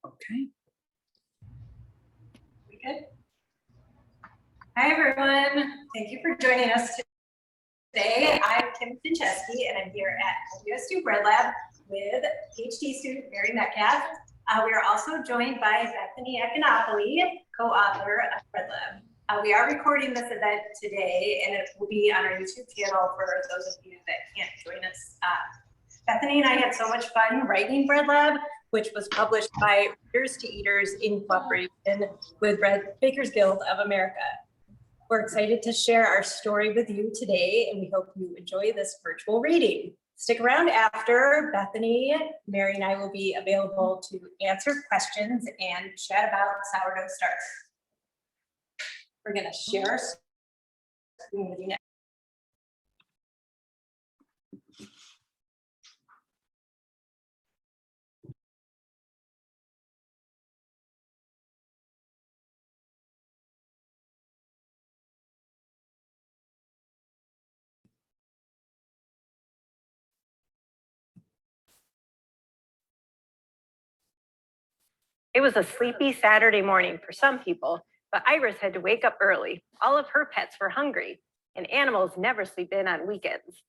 Okay. We good? Hi, everyone. Thank you for joining us today. I'm Kim Binczewski, and I'm here at US2 Bread Lab with PhD student Mary Metcalf. We are also joined by Bethany Econopouly, co-author of Bread Lab. We are recording this event today, and it will be on our YouTube channel for those of you that can't join us. Bethany and I had so much fun writing Bread Lab, which was published by Readers to Eaters in cooperation with Bakers Guild of America. We're excited to share our story with you today, and we hope you enjoy this virtual reading. Stick around after. Bethany, Mary, and I will be available to answer questions and chat about sourdough starter. We're going to share our screen with you now. It was a sleepy Saturday morning for some people, but Iris had to wake up early. All of her pets were hungry, and animals never sleep in on weekends.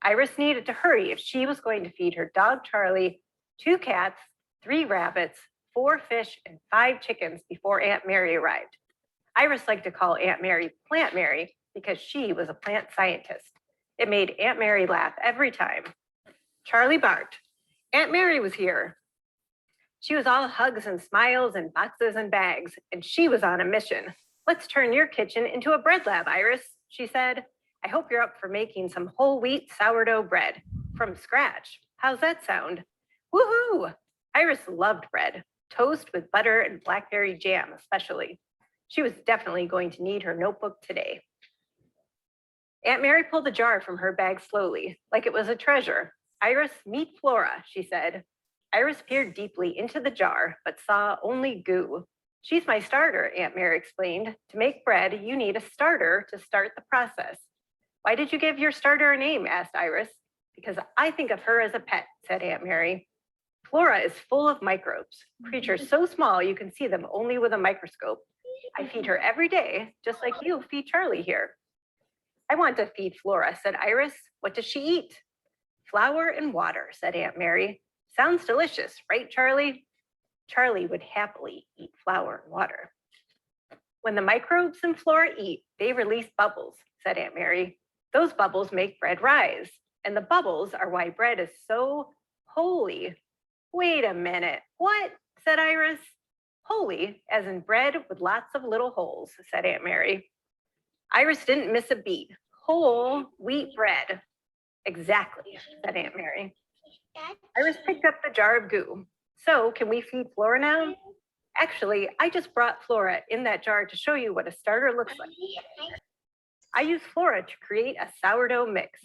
Iris needed to hurry if she was going to feed her dog Charlie, 2 cats, 3 rabbits, 4 fish, and 5 chickens before Aunt Mary arrived. Iris liked to call Aunt Mary Plant Mary because she was a plant scientist. It made Aunt Mary laugh every time. Charlie barked. Aunt Mary was here. She was all hugs and smiles and boxes and bags, and she was on a mission. Let's turn your kitchen into a bread lab, Iris, she said. I hope you're up for making some whole wheat sourdough bread from scratch. How's that sound? Woohoo! Iris loved bread, toast with butter and blackberry jam especially. She was definitely going to need her notebook today. Aunt Mary pulled the jar from her bag slowly, like it was a treasure. Iris, meet Flora, she said. Iris peered deeply into the jar, but saw only goo. She's my starter, Aunt Mary explained. To make bread, you need a starter to start the process. Why did you give your starter a name? Asked Iris. Because I think of her as a pet, said Aunt Mary. Flora is full of microbes, creatures so small you can see them only with a microscope. I feed her every day, just like you feed Charlie here. I want to feed Flora, said Iris. What does she eat? Flour and water, said Aunt Mary. Sounds delicious, right, Charlie? Charlie would happily eat flour and water. When the microbes in Flora eat, they release bubbles, said Aunt Mary. Those bubbles make bread rise, and the bubbles are why bread is so holy. Wait a minute, what? Said Iris. Holy, as in bread with lots of little holes, said Aunt Mary. Iris didn't miss a beat. Whole wheat bread. Exactly, said Aunt Mary. Iris picked up the jar of goo. So, can we feed Flora now? Actually, I just brought Flora in that jar to show you what a starter looks like. I used Flora to create a sourdough mix.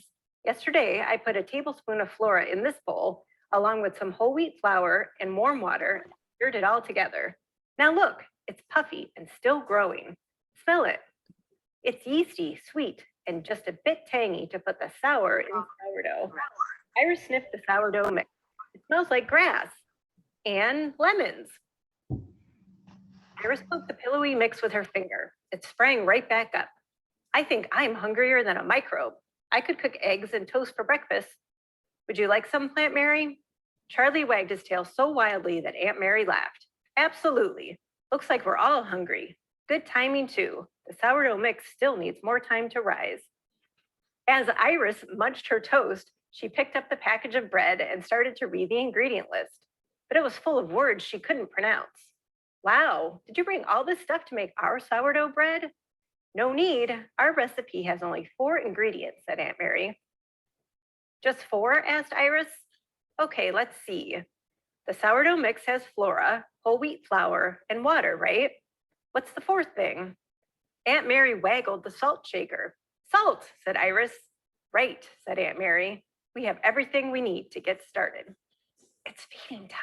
Yesterday, I put a tablespoon of Flora in this bowl, along with some whole wheat flour and warm water, and stirred it all together. Now look, it's puffy and still growing. Smell it. It's yeasty, sweet, and just a bit tangy to put the sour in sourdough. Iris sniffed the sourdough mix. It smells like grass and lemons. Iris poked the pillowy mix with her finger. It sprang right back up. I think I'm hungrier than a microbe. I could cook eggs and toast for breakfast. Would you like some, Plant Mary? Charlie wagged his tail so wildly that Aunt Mary laughed. Absolutely. Looks like we're all hungry. Good timing, too. The sourdough mix still needs more time to rise. As Iris munched her toast, she picked up the package of bread and started to read the ingredient list. But it was full of words she couldn't pronounce. Wow, did you bring all this stuff to make our sourdough bread? No need, our recipe has only 4 ingredients, said Aunt Mary. Just 4, asked Iris. Okay, let's see. The sourdough mix has flora, whole wheat flour, and water, right? What's the 4th thing? Aunt Mary waggled the salt shaker. Salt, said Iris. Right, said Aunt Mary. We have everything we need to get started. It's feeding time,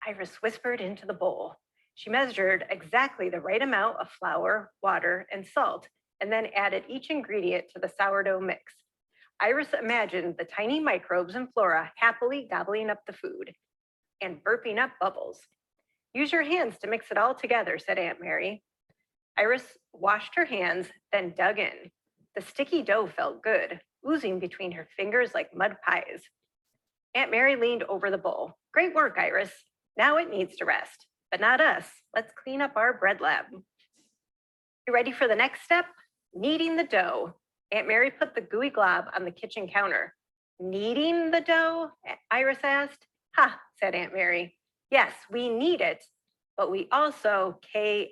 Iris whispered into the bowl. She measured exactly the right amount of flour, water, and salt, and then added each ingredient to the sourdough mix. Iris imagined the tiny microbes and flora happily gobbling up the food and burping up bubbles. Use your hands to mix it all together, said Aunt Mary. Iris washed her hands, then dug in. The sticky dough felt good, oozing between her fingers like mud pies. Aunt Mary leaned over the bowl. Great work, Iris. Now it needs to rest, but not us. Let's clean up our bread lab. You ready for the next step? Kneading the dough. Aunt Mary put the gooey glob on the kitchen counter. Kneading the dough? Iris asked. Ha, said Aunt Mary. Yes, we knead it, but we also Knead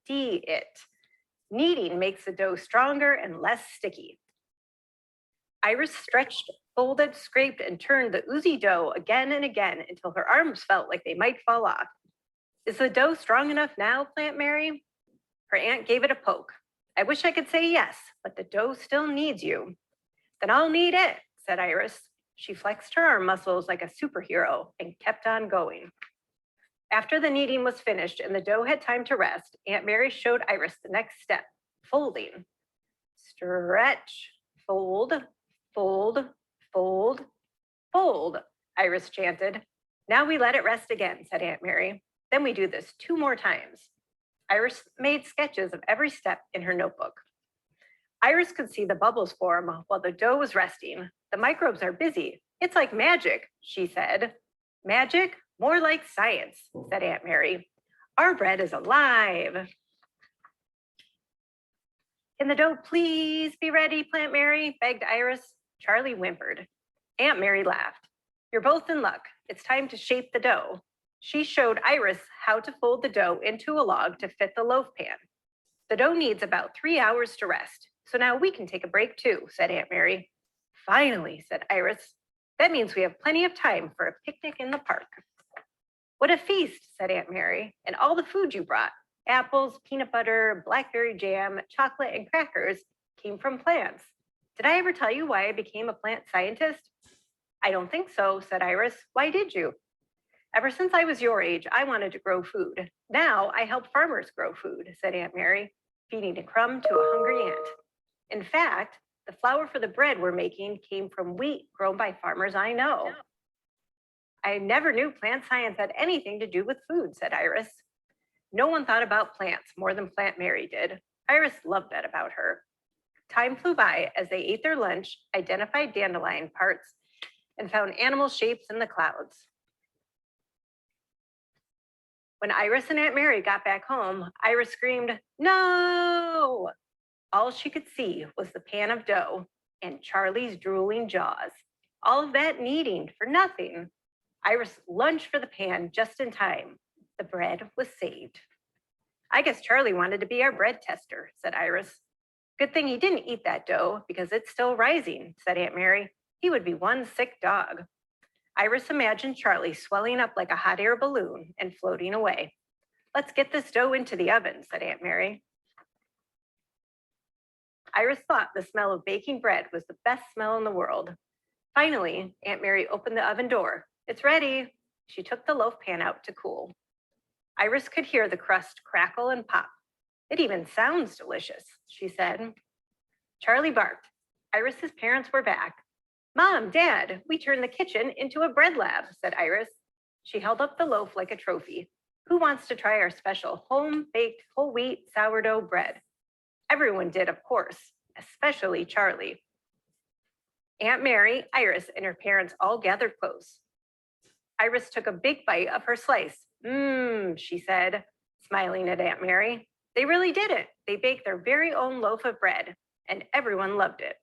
it. Kneading makes the dough stronger and less sticky. Iris stretched, folded, scraped, and turned the oozy dough again and again until her arms felt like they might fall off. Is the dough strong enough now, Aunt Mary? Her aunt gave it a poke. I wish I could say yes, but the dough still needs you. Then I'll knead it, said Iris. She flexed her arm muscles like a superhero and kept on going. After the kneading was finished and the dough had time to rest, Aunt Mary showed Iris the next step, folding. Stretch, fold, fold, fold, fold, Iris chanted. Now we let it rest again, said Aunt Mary. Then we do this 2 more times. Iris made sketches of every step in her notebook. Iris could see the bubbles form while the dough was resting. The microbes are busy. It's like magic, she said. Magic? More like science, said Aunt Mary. Our bread is alive. Can the dough please be ready, Aunt Mary? Begged Iris. Charlie whimpered. Aunt Mary laughed. You're both in luck. It's time to shape the dough. She showed Iris how to fold the dough into a log to fit the loaf pan. The dough needs about 3 hours to rest, so now we can take a break too, said Aunt Mary. Finally, said Iris. That means we have plenty of time for a picnic in the park. What a feast, said Aunt Mary, and all the food you brought. Apples, peanut butter, blackberry jam, chocolate, and crackers came from plants. Did I ever tell you why I became a plant scientist? I don't think so, said Iris. Why did you? Ever since I was your age, I wanted to grow food. Now I help farmers grow food, said Aunt Mary, feeding a crumb to a hungry ant. In fact, the flour for the bread we're making came from wheat grown by farmers I know. I never knew plant science had anything to do with food, said Iris. No one thought about plants more than Aunt Mary did. Iris loved that about her. Time flew by as they ate their lunch, identified dandelion parts, and found animal shapes in the clouds. When Iris and Aunt Mary got back home, Iris screamed, "No!" All she could see was the pan of dough and Charlie's drooling jaws. All of that kneading for nothing. Iris lunged for the pan just in time. The bread was saved. I guess Charlie wanted to be our bread tester, said Iris. Good thing he didn't eat that dough because it's still rising, said Aunt Mary. He would be one sick dog. Iris imagined Charlie swelling up like a hot air balloon and floating away. Let's get this dough into the oven, said Aunt Mary. Iris thought the smell of baking bread was the best smell in the world. Finally, Aunt Mary opened the oven door. It's ready. She took the loaf pan out to cool. Iris could hear the crust crackle and pop. It even sounds delicious, she said. Charlie barked. Iris's parents were back. Mom, Dad, we turned the kitchen into a bread lab, said Iris. She held up the loaf like a trophy. Who wants to try our special home-baked whole wheat sourdough bread? Everyone did, of course, especially Charlie. Aunt Mary, Iris, and her parents all gathered close. Iris took a big bite of her slice. She said, smiling at Aunt Mary. They really did it. They baked their very own loaf of bread, and everyone loved it.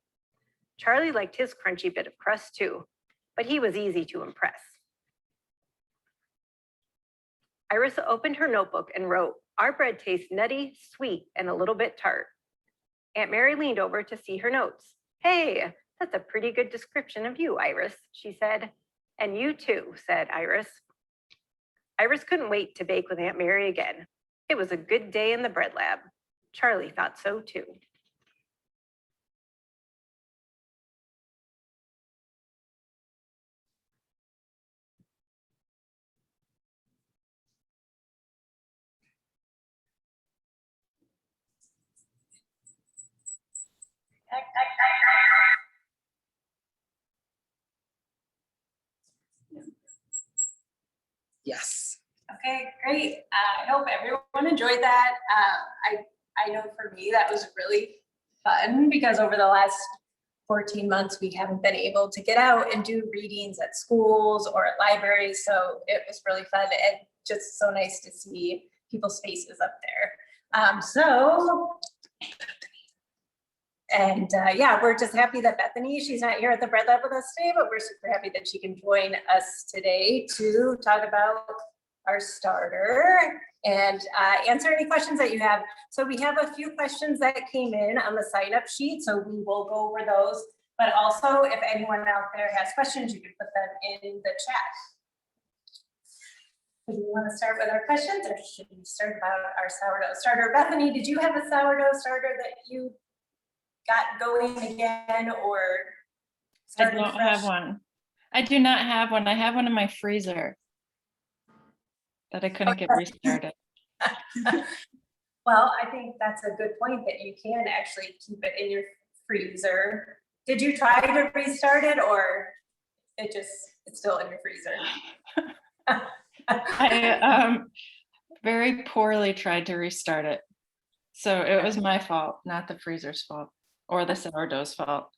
Charlie liked his crunchy bit of crust too, but he was easy to impress. Iris opened her notebook and wrote, Our bread tastes nutty, sweet, and a little bit tart. Aunt Mary leaned over to see her notes. Hey, that's a pretty good description of you, Iris, she said. And you too, said Iris. Iris couldn't wait to bake with Aunt Mary again. It was a good day in the bread lab. Charlie thought so too. Yes. Okay, great. I hope everyone enjoyed that. I know for me that was really fun because over the last 14 months we haven't been able to get out and do readings at schools or at libraries, so it was really fun and just so nice to see people's faces up there. Yeah, we're just happy that Bethany, she's not here at the Bread Lab with us today, but we're super happy that she can join us today to talk about our starter and answer any questions that you have. So we have a few questions that came in on the sign up sheet, so we will go over those. But also, if anyone out there has questions, you can put them in the chat. Do you want to start with our questions, or should we start about our sourdough starter? Bethany, did you have a sourdough starter that you got going again, or I don't have one. I do not have one. I have one in my freezer that I couldn't get restarted. Well, I think that's a good point that you can actually keep it in your freezer. Did you try to restart it, or it's still in your freezer? I very poorly tried to restart it. So it was my fault, not the freezer's fault or the sourdough's fault.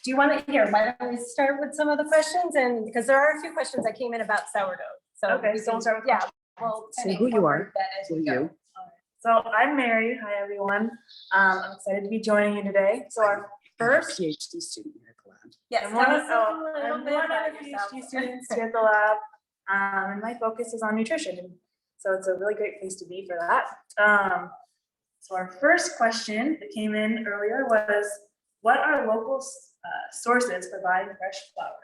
Do you want to hear? Why don't we start with some of the questions? And because there are a few questions that came in about sourdough. So Okay, we so we'll can- start with yeah, we'll Say who you are, that as we who go. you. So I'm Mary. Hi, everyone. I'm excited to be joining you today. So our first, PhD student here at the lab. Yes, I'm tell one, us a little I'm bit one about of the yourself. PhD students here at the lab, and my focus is on nutrition. And so it's a really great place to be for that. So our first question that came in earlier was, what are local sources for buying fresh flour?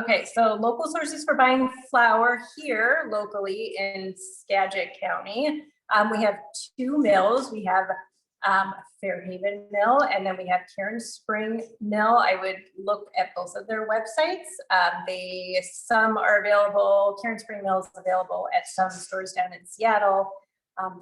Okay, so local sources for buying flour here locally in Skagit County. We have two mills. We have Fairhaven Mill, and then we have Cairn Spring Mill. I would look at both of their websites. Some are available. Cairn Spring Mill is available at some stores down in Seattle.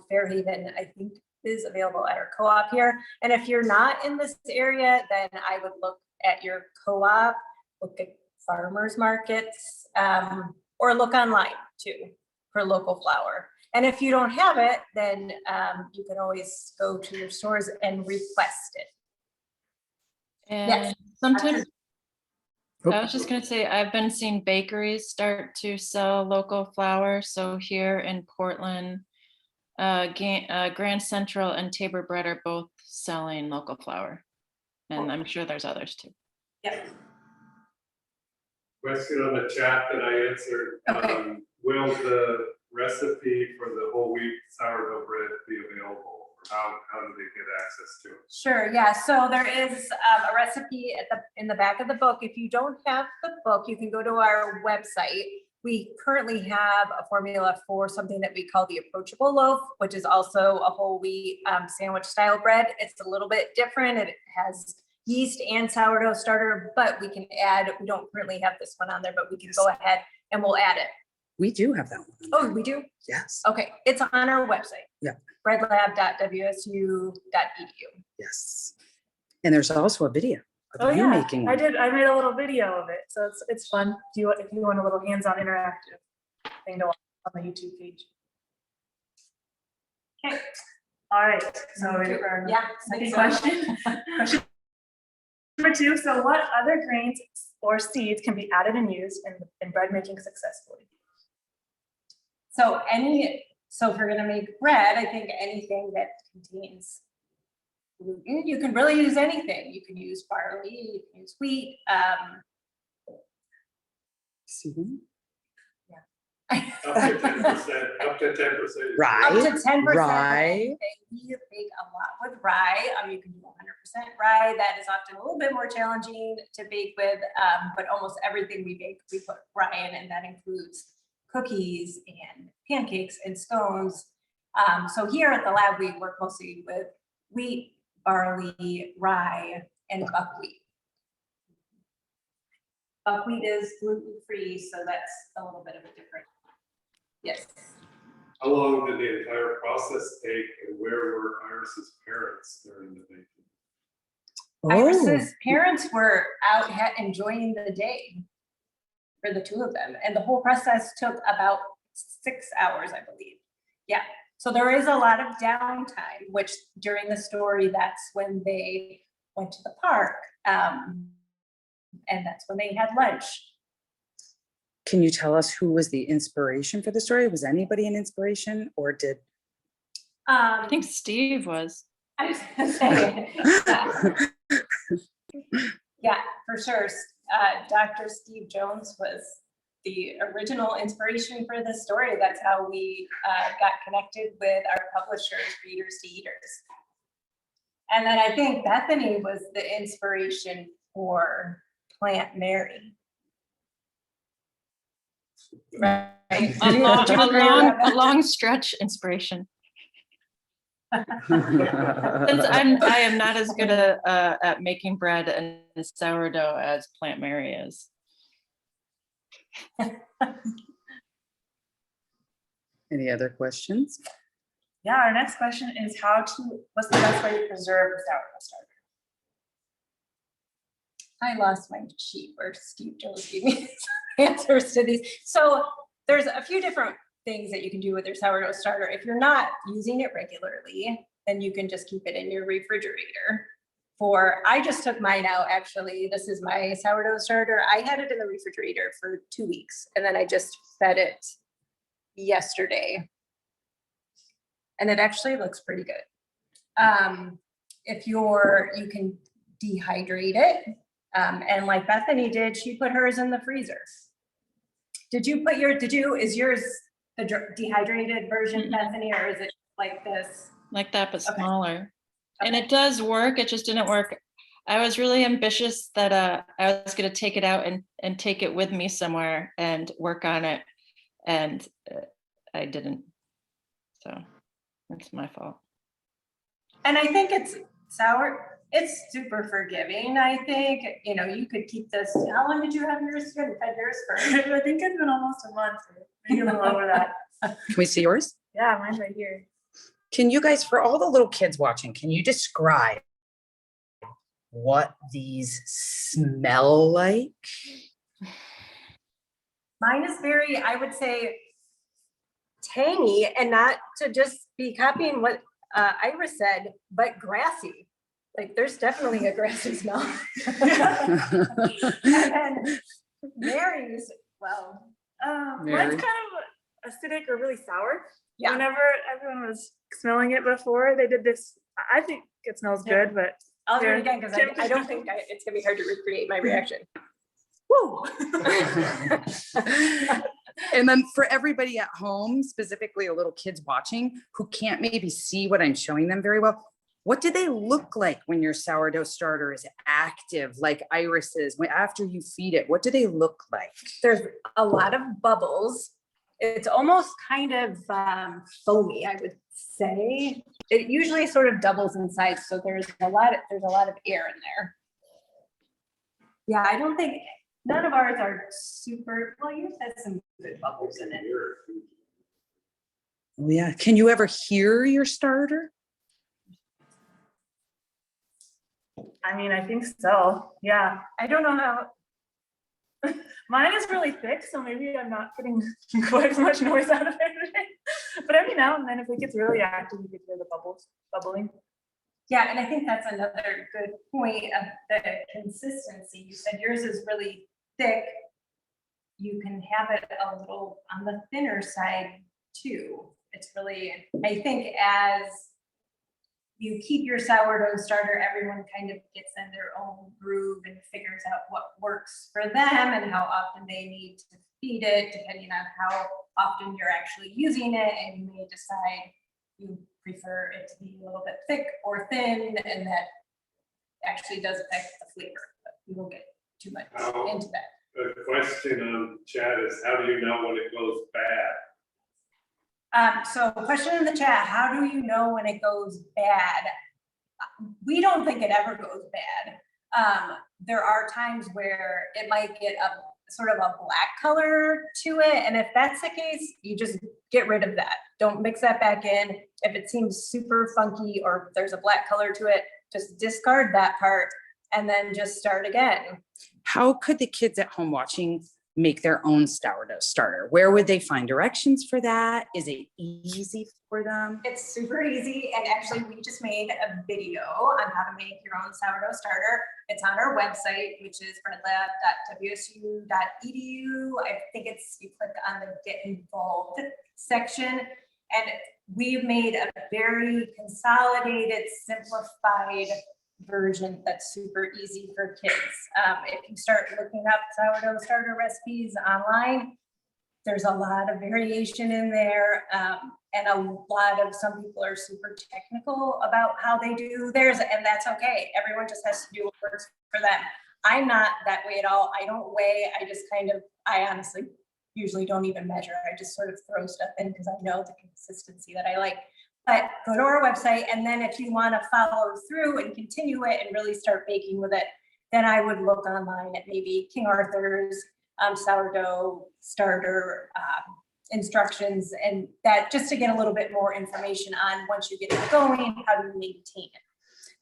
Fairhaven, I think, is available at our co-op here. And if you're not in this area, then I would look at your co-op, look at farmers markets, or look online too for local flour. And if you don't have it, then you can always go to your stores and request it. And Yes. sometimes, I was just gonna say, I've been seeing bakeries start to sell local flour. So here in Portland, Grand Central and Tabor Bread are both selling local flour. And I'm sure there's others too. Yep. Question on the chat that I answered. Okay. Will the recipe for the whole wheat sourdough bread be available? How do they get access to it? Sure, yeah, so there is a recipe in the back of the book. If you don't have the book, you can go to our website. We currently have a formula for something that we call the approachable loaf, which is also a whole wheat sandwich style bread. It's a little bit different. It has yeast and sourdough starter, but we can add, we don't currently have this one on there, but we can go ahead and we'll add it. We do have that one. Oh, we do? Yes, Okay, it's on our website. Yeah. breadlab.wsu.edu. yes. And there's also a video Oh of you yeah, making I one. did. I made a little video of it, so it's fun. If you want a little hands-on interactive thing to watch on the YouTube page. Okay. All right. So ready for our Yeah. second question? Question number 2. So what other grains or seeds can be added and used in bread making successfully? So if you're gonna make bread, I think anything that contains gluten, you can really use anything. You can use barley, you can use wheat. See them? Up to 10%, up to 10%. Rye. Up to 10%. Rye. We bake a lot with rye. You can do 100% rye. That is often a little bit more challenging to bake with, but almost everything we bake, we put rye in, and that includes cookies and pancakes and scones. So here at the lab, we work mostly with wheat, barley, rye, and buckwheat. Buckwheat is gluten-free, so that's a little bit of a different. Yes. How long did the entire process take, and where were Iris's parents during the baking? Iris's parents were out enjoying the day for the two of them, and the whole process took about 6 hours, I believe. Yeah, so there is a lot of downtime, which during the story, that's when they went to the park, and that's when they had lunch. Can you tell us who was the inspiration for the story? Was anybody an inspiration, or did? I think Steve was. I was gonna say, yeah, for sure. Dr. Steve Jones was the original inspiration for this story. That's how we got connected with our publishers, Readers to Eaters. And then I think Bethany was the inspiration for Plant Mary. Right. A long stretch inspiration. Since I am not as good at making bread and sourdough as Plant Mary is. Any other questions? Yeah, our next question is what's the best way to preserve a sourdough starter? I lost my sheet where Steve Jones gave me answers to these. So there's a few different things that you can do with your sourdough starter. If you're not using it regularly, then you can just keep it in your refrigerator. I just took mine out, actually. This is my sourdough starter. I had it in the refrigerator for 2 weeks, and then I just fed it yesterday. And it actually looks pretty good. You can dehydrate it. And like Bethany did, she put hers in the freezer. Is yours the dehydrated version, Bethany, or is it like this? Like that, but Okay. smaller. And Okay. it does work. It just didn't work. I was really ambitious that I was going to take it out and take it with me somewhere and work on it. And I didn't. So that's my fault. And I think it's super forgiving. I think, you could keep this. How long did you have yours? You hadn't fed yours for? I think it's been almost a month, or maybe a little over that. Can we see yours? Yeah, mine's right here. Can you guys, for all the little kids watching, can you describe what these smell like? Mine is very, I would say, tangy, and not to just be copying what Iris said, but grassy. Like there's definitely a grassy smell. And Mary's, well, Mine's kind of acidic or really sour. yeah. Whenever everyone was smelling it before, they did this. I think it smells good, but I'll do Yeah. it again because I don't think it's gonna be hard to recreate my reaction. woo. And then for everybody at home, specifically the little kids watching who can't maybe see what I'm showing them very well, what do they look like when your sourdough starter is active, like Iris's? After you feed it, what do they look like? There's a lot of bubbles. It's almost kind of foamy, I would say. It usually sort of doubles in size, so there's a lot of air in there. Yeah, I don't think none of ours are super. Well, yours has some good bubbles in it. Oh yeah. Can you ever hear your starter? I mean, I think so. Yeah. I don't know how. Mine is really thick, so maybe I'm not putting quite as much noise out of it today. But every now and then, if it gets really active, you can hear the bubbles bubbling. Yeah, and I think that's another good point of the consistency. You said yours is really thick. You can have it a little on the thinner side too. It's really, I think as you keep your sourdough starter, everyone kind of gets in their own groove and figures out what works for them and how often they need to feed it, depending on how often you're actually using it, and you may decide you prefer it to be a little bit thick or thin, and that actually does affect the flavor, but we won't get too much into that. The question on chat is, how do you know when it goes bad? So question in the chat, how do you know when it goes bad? We don't think it ever goes bad. There are times where it might get a sort of a black color to it. And if that's the case, you just get rid of that. Don't mix that back in. If it seems super funky or there's a black color to it, just discard that part and then just start again. How could the kids at home watching make their own sourdough starter? Where would they find directions for that? Is it easy for them? It's super easy, and actually we just made a video on how to make your own sourdough starter. It's on our website, which is breadlab.wsu.edu. I think it's, you click on the Get Involved section, and we've made a very consolidated, simplified version that's super easy for kids. If you start looking up sourdough starter recipes online, there's a lot of variation in there, and a lot of, some people are super technical about how they do theirs, and that's okay. Everyone just has to do what works for them. I'm not that way at all. I don't weigh, I just kind of, I honestly usually don't even measure. I just sort of throw stuff in because I know the consistency that I like. But go to our website, and then if you want to follow through and continue it and really start baking with it, then I would look online at maybe King Arthur's sourdough starter instructions, and that, just to get a little bit more information on, once you get it going, how do you maintain it.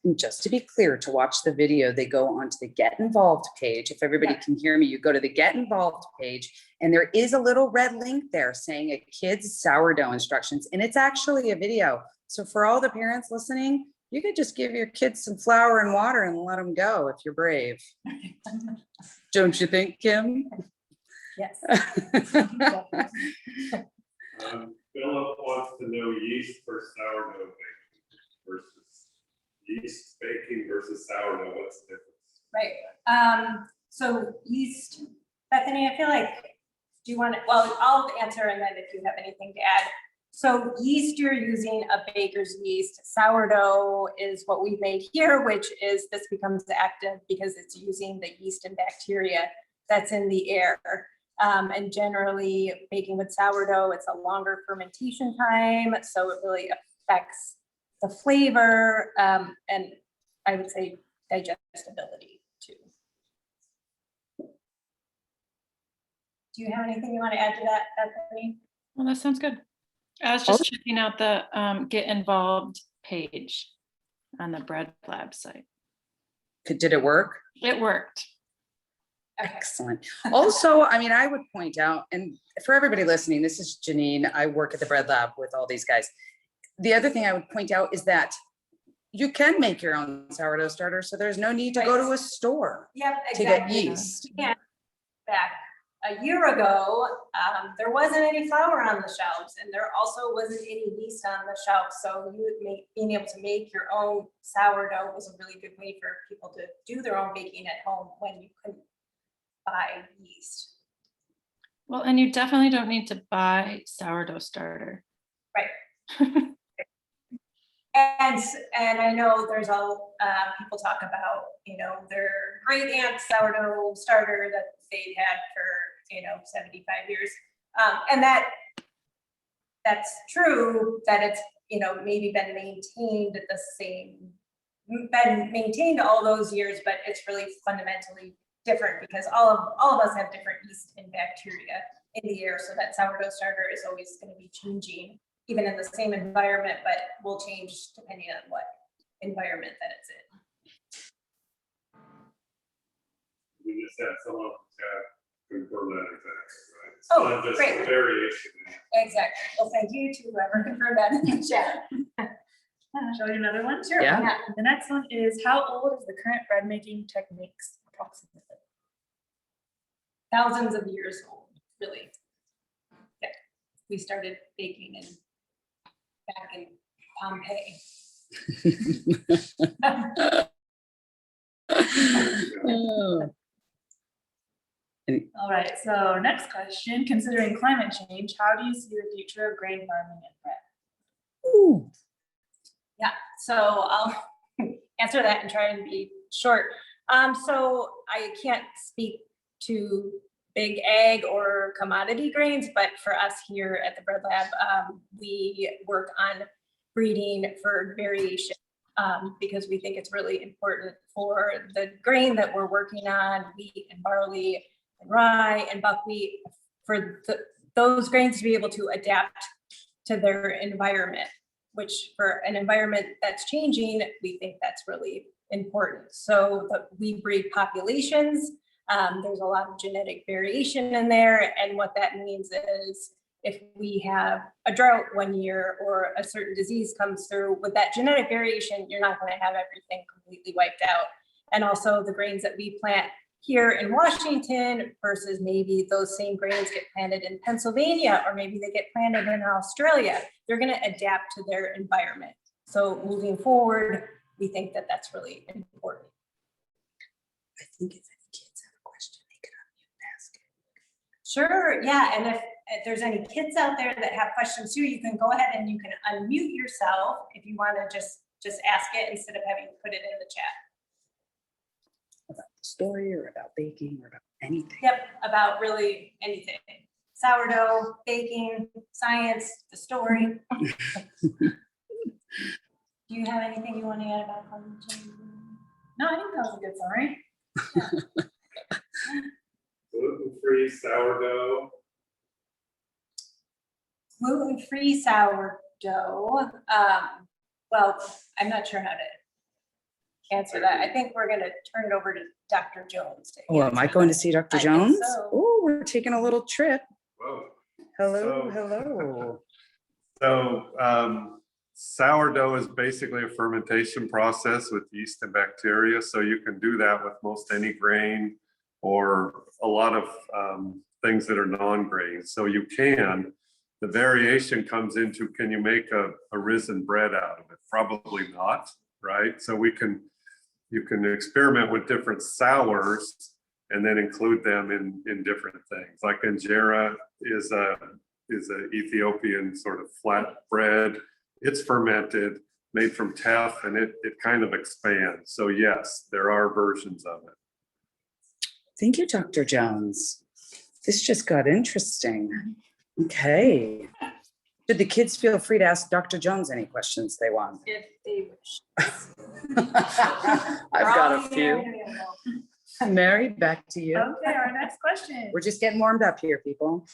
And just to be clear, to watch the video, they go onto the Get Involved page. If everybody can hear me, you go to the Get Involved page, and there is a little red link there saying a kid's sourdough instructions, and it's actually a video. So for all the parents listening, you could just give your kids some flour and water and let them go if you're brave. Don't you think, Kim? Yes. Philip wants to know yeast for sourdough baking versus yeast baking versus sourdough. What's the difference? Right. So yeast, Bethany, I feel like, do you want to, well, I'll answer, and then if you have anything to add. So yeast, you're using a baker's yeast. Sourdough is what we made here, which is, this becomes active because it's using the yeast and bacteria that's in the air. And generally baking with sourdough, it's a longer fermentation time, so it really affects the flavor, and I would say digestibility too. Do you have anything you want to add to that, Bethany? Well, that sounds good. I was just checking out the Get Involved page on the Bread Lab site. Did it work? It worked. Excellent. Also, I mean, I would point out, and for everybody listening, this is Janine. I work at the Bread Lab with all these guys. The other thing I would point out is that you can make your own sourdough starter, so there's no need to go to a store Yep, to get exactly. yeast. Yeah. Back a year ago, there wasn't any flour on the shelves, and there also wasn't any yeast on the shelves. So being able to make your own sourdough was a really good way for people to do their own baking at home when you couldn't buy yeast. Well, and you definitely don't need to buy sourdough starter. Right. And I know there's all people talk about, you know, their great aunt's sourdough starter that they had for, you know, 75 years. And that's true, that it's, you know, maybe been maintained the same, been maintained all those years, but it's really fundamentally different because all of us have different yeast and bacteria in the air. So that sourdough starter is always going to be changing, even in the same environment, but will change depending on what environment that it's in. We just had someone confirm that exactly, right? It's Oh, not just great. a variation. Exactly. Well, thank you to whoever confirmed that in the chat. Show you another one? Sure. Yeah. The next one is, how old is the current bread making techniques approximately? Thousands of years old, really. Yeah. We started baking back in Pompeii. Oh. All right, so next question, considering climate change, how do you see the future of grain farming and bread? Ooh, Yeah, so I'll answer that and try and be short. So I can't speak to big ag or commodity grains, but for us here at the Bread Lab, we work on breeding for variation because we think it's really important for the grain that we're working on, wheat and barley and rye and buckwheat, for those grains to be able to adapt to their environment, which for an environment that's changing, we think that's really important. So we breed populations. There's a lot of genetic variation in there. And what that means is if we have a drought one year or a certain disease comes through, with that genetic variation, you're not going to have everything completely wiped out. And also the grains that we plant here in Washington versus maybe those same grains get planted in Pennsylvania, or maybe they get planted in Australia, they're going to adapt to their environment. So moving forward, we think that that's really important. I think if any kids have a question, they can unmute and ask it. Sure, yeah, and if there's any kids out there that have questions too, you can go ahead and you can unmute yourself if you want to just ask it instead of having to put it in the chat. About the story or about baking or about anything. Yep, about really anything. Sourdough, baking, science, the story. Do you have anything you want to add about climate change? No, I think that was a good summary. Gluten-free sourdough. Gluten-free sourdough. Well, I'm not sure how to answer that. I think we're gonna turn it over to Dr. Jones. To Oh, am I answer going to that. see Dr. I think Jones? so. Oh, we're taking a little trip. Whoa. Hello, So- hello. So sourdough is basically a fermentation process with yeast and bacteria. So you can do that with most any grain or a lot of things that are non-grain. So you can. The variation comes into, can you make a risen bread out of it? Probably not, right? So you can experiment with different sours and then include them in different things. Like injera is a Ethiopian sort of flat bread. It's fermented, made from teff, and it kind of expands. So yes, there are versions of it. Thank you, Dr. Jones. This just got interesting. Okay. Should the kids feel free to ask Dr. Jones any questions they want? If they wish. I've got a few. Mary, back to you. Okay, our next question. We're just getting warmed up here, people.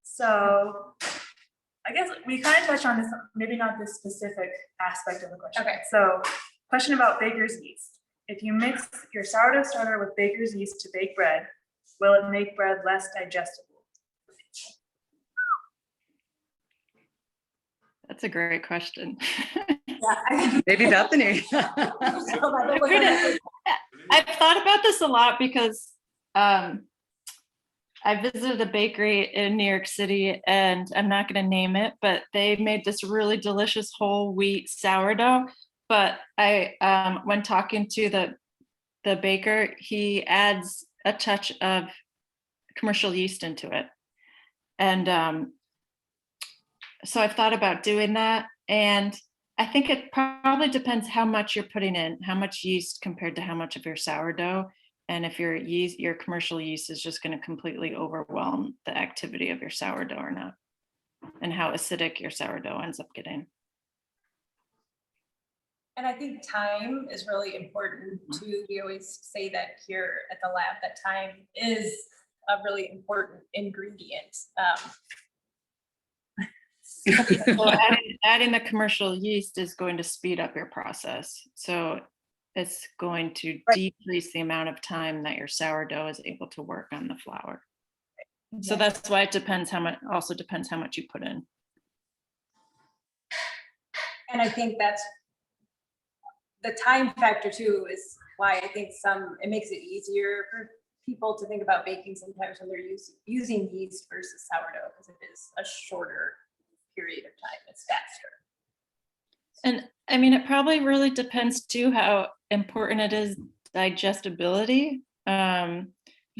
So I guess we kind of touched on this, maybe not this specific aspect of the question. Okay. So question about baker's yeast. If you mix your sourdough starter with baker's yeast to bake bread, will it make bread less digestible? That's a great question. Yeah. Maybe Bethany. I've thought about this a lot because I visited a bakery in New York City, and I'm not going to name it, but they made this really delicious whole wheat sourdough. But when talking to the baker, he adds a touch of commercial yeast into it. And so I've thought about doing that. And I think it probably depends how much you're putting in, how much yeast compared to how much of your sourdough. And if your commercial yeast is just going to completely overwhelm the activity of your sourdough or not, and how acidic your sourdough ends up getting. And I think time is really important too. We always say that here at the lab, that time is a really important ingredient. So adding the commercial yeast is going to speed up your process. So it's going to decrease the amount of time that your sourdough is able to work on the flour. So that's why it depends how much, also depends how much you put in. And I think that's the time factor too, is why I think it makes it easier for people to think about baking sometimes when they're using yeast versus sourdough, because it is a shorter period of time. It's faster. And I mean, it probably really depends too how important it is digestibility.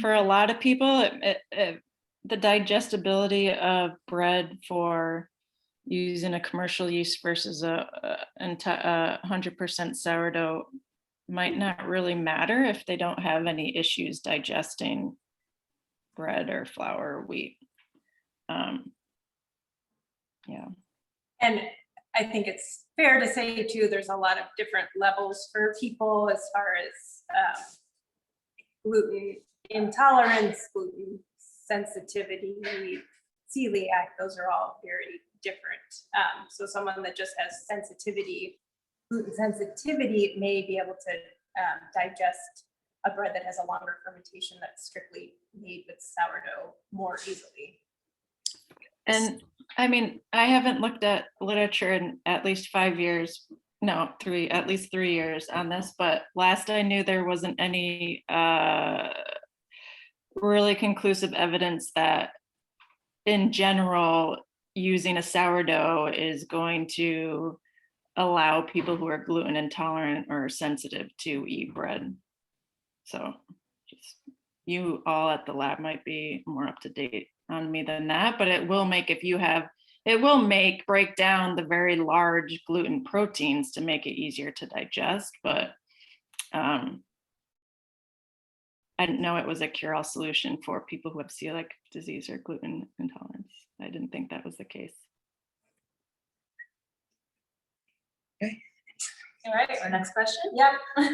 for a lot of people, the digestibility of bread for using a commercial yeast versus a 100% sourdough might not really matter if they don't have any issues digesting bread or flour or wheat. Yeah. And I think it's fair to say too, there's a lot of different levels for people as far as gluten intolerance, gluten sensitivity, celiac, those are all very different. So someone that just has sensitivity, gluten sensitivity may be able to digest a bread that has a longer fermentation that's strictly made with sourdough more easily. And I mean, I haven't looked at literature in at least 5 years, no, at least 3 years on this, but last I knew there wasn't any really conclusive evidence that in general, using a sourdough is going to allow people who are gluten intolerant or sensitive to eat bread. So just you all at the lab might be more up to date on me than that, but it will break down the very large gluten proteins to make it easier to digest. But I didn't know it was a cure-all solution for people who have celiac disease or gluten intolerance. I didn't think that was the case. Okay. All right, Our next question? Yep.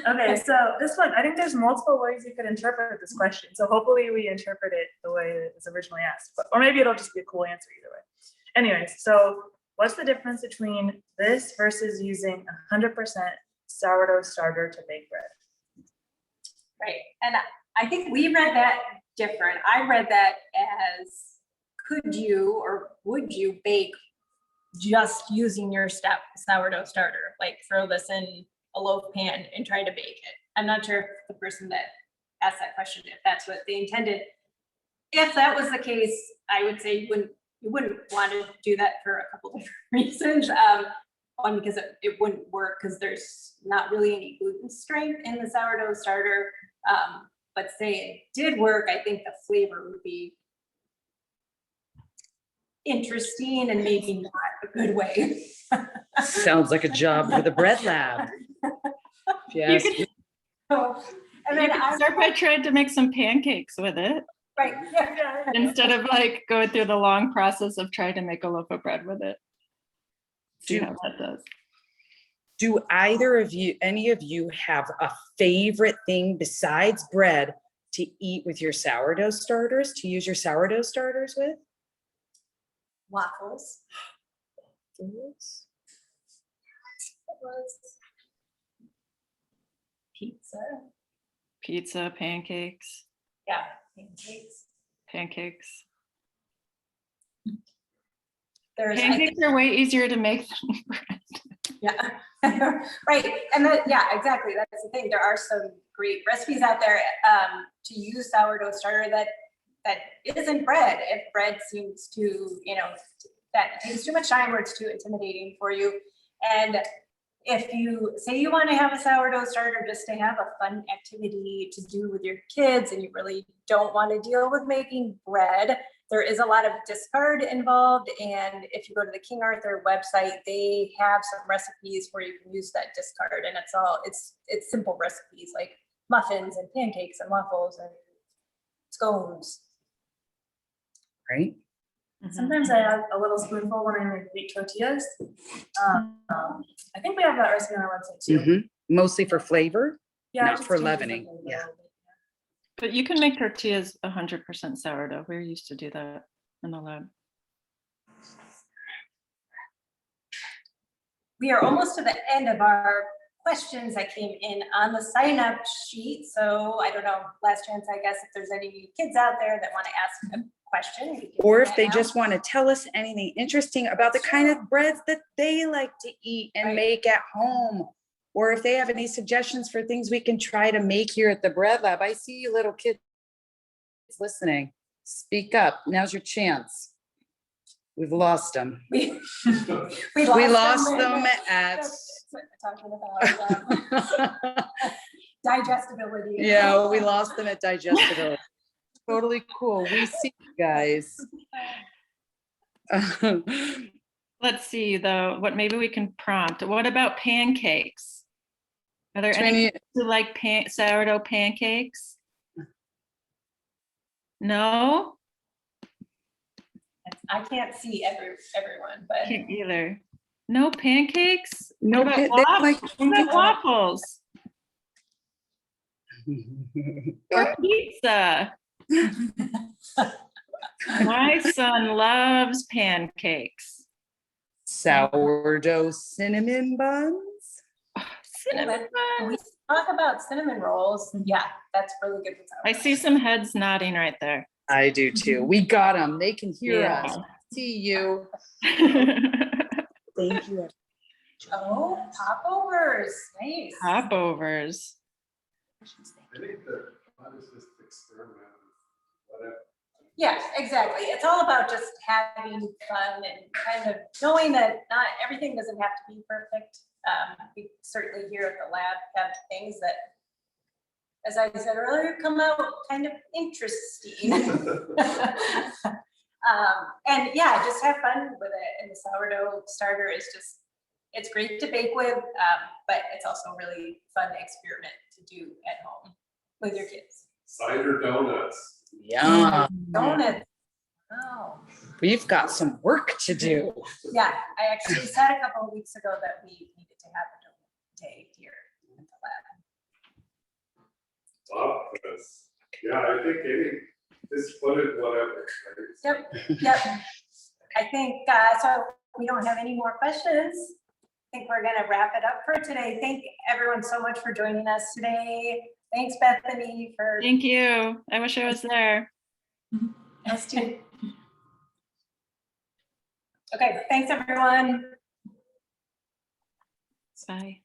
Okay, so this one, I think there's multiple ways you could interpret this question. So hopefully we interpret it the way it was originally asked, or maybe it'll just be a cool answer either way. Anyways, so what's the difference between this versus using 100% sourdough starter to bake bread? Right, and I think we read that different. I read that as, could you or would you bake just using your sourdough starter? Like throw this in a loaf pan and try to bake it. I'm not sure if the person that asked that question, if that's what they intended. If that was the case, I would say you wouldn't want to do that for a couple different reasons. One, because it wouldn't work because there's not really any gluten strength in the sourdough starter. But say it did work, I think the flavor would be interesting and maybe not a good way. Sounds like a job for the bread lab. Yes. So, and then You could start by trying to make some pancakes with it right, yeah. instead of like going through the long process of trying to make a loaf of bread with it. See how that does. Do any of you have a favorite thing besides bread to eat with your sourdough starters, to use your sourdough starters with? Waffles. Pizza, pancakes. Yeah, Pancakes. Pancakes are way easier to make than bread. Yeah, right. And exactly. That's the thing. There are some great recipes out there to use sourdough starter that isn't bread. If bread seems to, that takes too much time or it's too intimidating for you. And if you say you want to have a sourdough starter just to have a fun activity to do with your kids and you really don't want to deal with making bread, there is a lot of discard involved. And if you go to the King Arthur website, they have some recipes where you can use that discard. And it's simple recipes like muffins and pancakes and waffles and scones. Right? Sometimes I add a little spoonful when I make wheat tortillas. I think we have that recipe on our website too. Mhm. Mostly for flavor, Yeah, not just for changes the leavening. flavor a Yeah. little bit. But you can make tortillas 100% sourdough. We're used to do that in the lab. We are almost to the end of our questions that came in on the sign up sheet. So I don't know, last chance, I guess, if there's any kids out there that want to ask a question. we can Or do if that they now. just want to tell us anything interesting about the kind of breads that they like to eat and Right. make at home. Or if they have any suggestions for things we can try to make here at the Bread Lab. I see you little kids listening. Speak up. Now's your chance. We've lost them. we We lost them in at. talking about digestibility. Yeah, we lost them at digestibility. totally cool. We see you guys. Let's see though, what maybe we can prompt. What about pancakes? Are there any Trini, who like sourdough pancakes? No? I can't see everyone, but Can't either. No pancakes? no, What they about like waffles? Or pizza? My son loves pancakes. sourdough cinnamon buns. Cinnamon when we buns. talk about cinnamon rolls, yeah, that's really good with I sourdough. see some heads nodding right there. I do too. We got them. They can hear Yeah. us. See you. Thank you. Oh, popovers, nice. Popovers. I think that is just experiment with whatever. Yes, exactly. It's all about just having fun and kind of knowing that not everything doesn't have to be perfect. We certainly here at the lab have things that, as I said earlier, come out kind of interesting. And yeah, just have fun with it. And the sourdough starter is just, it's great to bake with, but it's also a really fun experiment to do at home with your kids. Cider donuts. Yeah, Donuts. Oh, we've got some work to do. yeah, I actually said a couple of weeks ago that we needed to have a donut day here at the lab. Yeah, I think just put it whatever. Right? Yep. I think, so if we don't have any more questions, I think we're gonna wrap it up for today. Thank everyone so much for joining us today. Thanks, Bethany, for. Thank you. I wish I was there. Us too. Okay, thanks everyone. Bye.